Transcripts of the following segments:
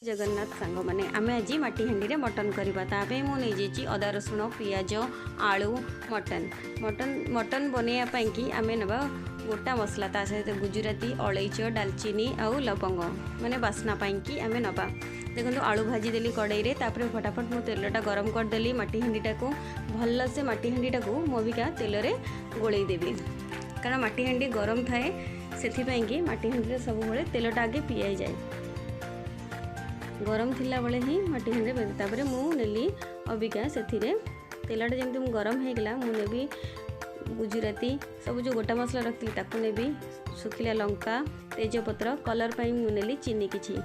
जगन्नाथ सांग मैंने आम आज माटी हांडी रे मटन करवा तापे मुझे अदा रसुण पियाज आलू मटन मटन मटन बनवाई कि आम नवा गोटा मसला ता सहित गुजराती अलैच डालचीनी आउ लवंग माने बास्ना कि आम नवा देखो आलू भाजीदेली कड़े तापर फटाफट मु तेलटा गरम करदेली माटी हांडीटा को भल से माटी हांडीटा को मोबिका तेल रे गोलई देवी कारण माटी हांडी गरम थाए से कि माटी हांडी सब बेले तेलटा आगे पियाई जाए गरम थिला बेले ही माटी हांडी तापर मु नेली अबिका से तेलटा जमी गरम होगला मुझे गुजराती सब जो गोटा मसला रखी ताकू नेबी सुखिला लंका तेजपत्र कलर पाई मुनेली चीनी किछि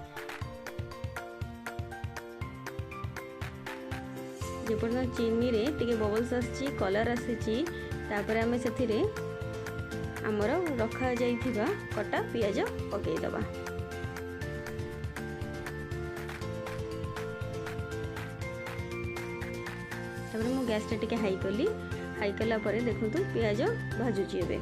जेपर्यंत चीनी रे टिके बबल्स आसी कलर आसी तापर आम से आमर रखा जाइथिबा कटा पियाज पकई दबा तापर मु गैस टे हाई कली हाई कला परे देखु पियाज भाजुची एबे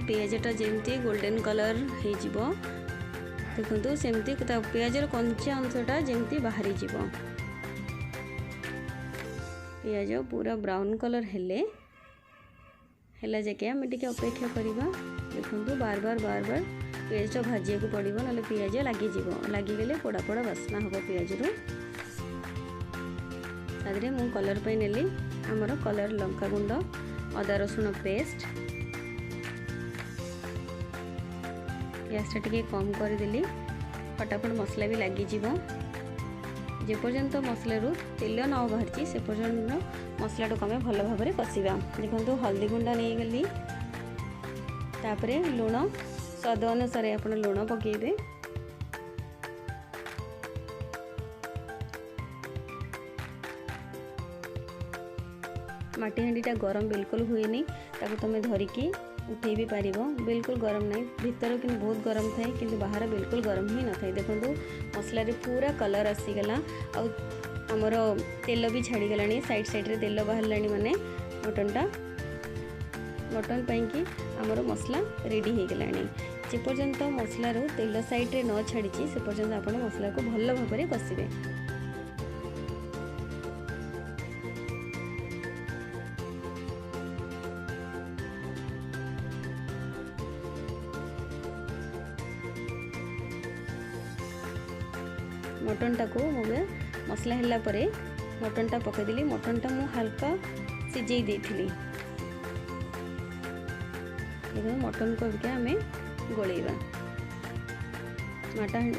पियाजटा जमती गोल्डन कलर हो देखु सेमती पियाजर कंचा अंशटा जमती बाहरी जीव पियाज पूरा ब्राउन कलर हेले जाके आम टे अपेक्षा करवा देखु बार बार पियाज भाजिया को पड़ो ना पियाज लगिगले पोड़ा पोड़ा बास्ना हम पियाज रू तादरे मु कलर पे नेली आमर कलर लंका गुंड अदा रसुण पेस्ट गैस टे कम करदेली फटाफट मसला भी लगिज जेपर्यंत मसलू तेल न बाहरी से पर्यंत मसला टाक आम भल भाव में कषा देखो हल्दी गुंडा नहीं गली तापर लुण स्वाद अनुसार आप लुण पकेबे माटी हांडीटा गरम बिल्कुल हुए ताको तुम धरिकी उठे भी पार बिल्कुल गरम नहीं भीतर कि बहुत गरम थाए कि बाहर बिल्कुल गरम ही न था देखो मसला पूरा कलर आसीगला आमर तेल भी छाड़ीगला साइड साइड रे तेल बाहर माने मटन पाई आमर मसला रेडी हो गला जेपर्यंत मसलार तेल साइड रे न छाड़ी से पर्यंत आप मसला को भल भाव में कषिबे मटनटा को मुझे मसला है परे मटनटा पकईदेली मटनटा मु हल्का सिझे देथिली मटन को भी आम गोलेबा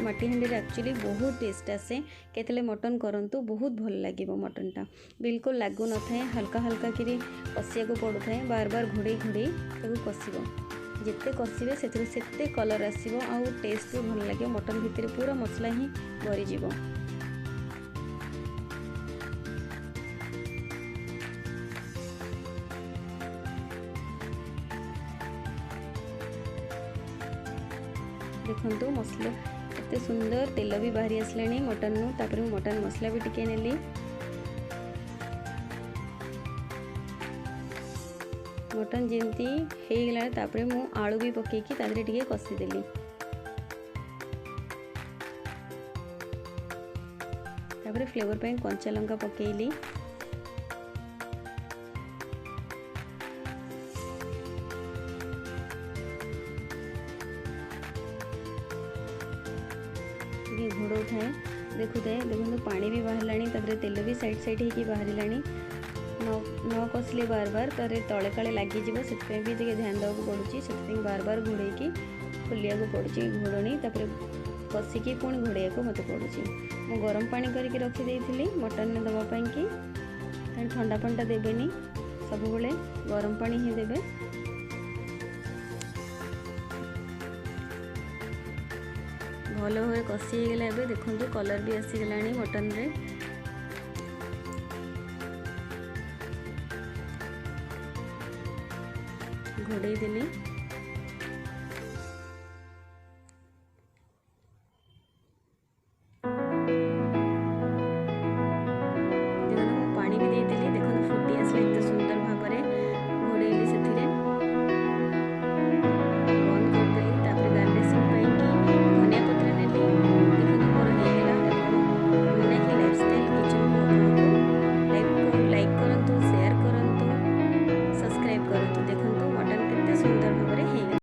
माटी हांडी एक्चुअली बहुत टेस्ट आसे केतले मटन करंतु बहुत भल लगे मटनटा बिल्कुल लागू न थाए हल्का हल्का करी कषिया को पड़ू थाए बार बार घोड़े घोड़े कषिब जिते कषिबे से कलर आसो आ टेस्ट भी भल लगे मटन भितर पूरा मसला ही भरीज देखो मसला एते सुंदर तेल भी बाहरी आसलानी मटन नु तापर मटन मसला भी टिके नेली मटन जमती हो गला तापर मु आलू भी पकईकी तादरे टिके कषिदेली तापर फ्लेवर पे कंचा लंका पकईली घोड़ो थाए देखो पानी भी बाहर तेल भी साइड साइड होगी बाहर न कसले बार बार तारे तले काले लगिज से भी ध्यान देवा पड़ुची से बार बार घोड़े खोलिया को पड़ुची घोड़नी तापर कषिकी पुणी घोड़िया को मत पड़ुची मु गरम पानी करके रखी मटन में दवापाई कि ठंडा पानी देवेनि सब बेले गरम पानी ही देवे भल भाव कषि होगा देखो कलर भी आसीगला मटन रे घोड़े देली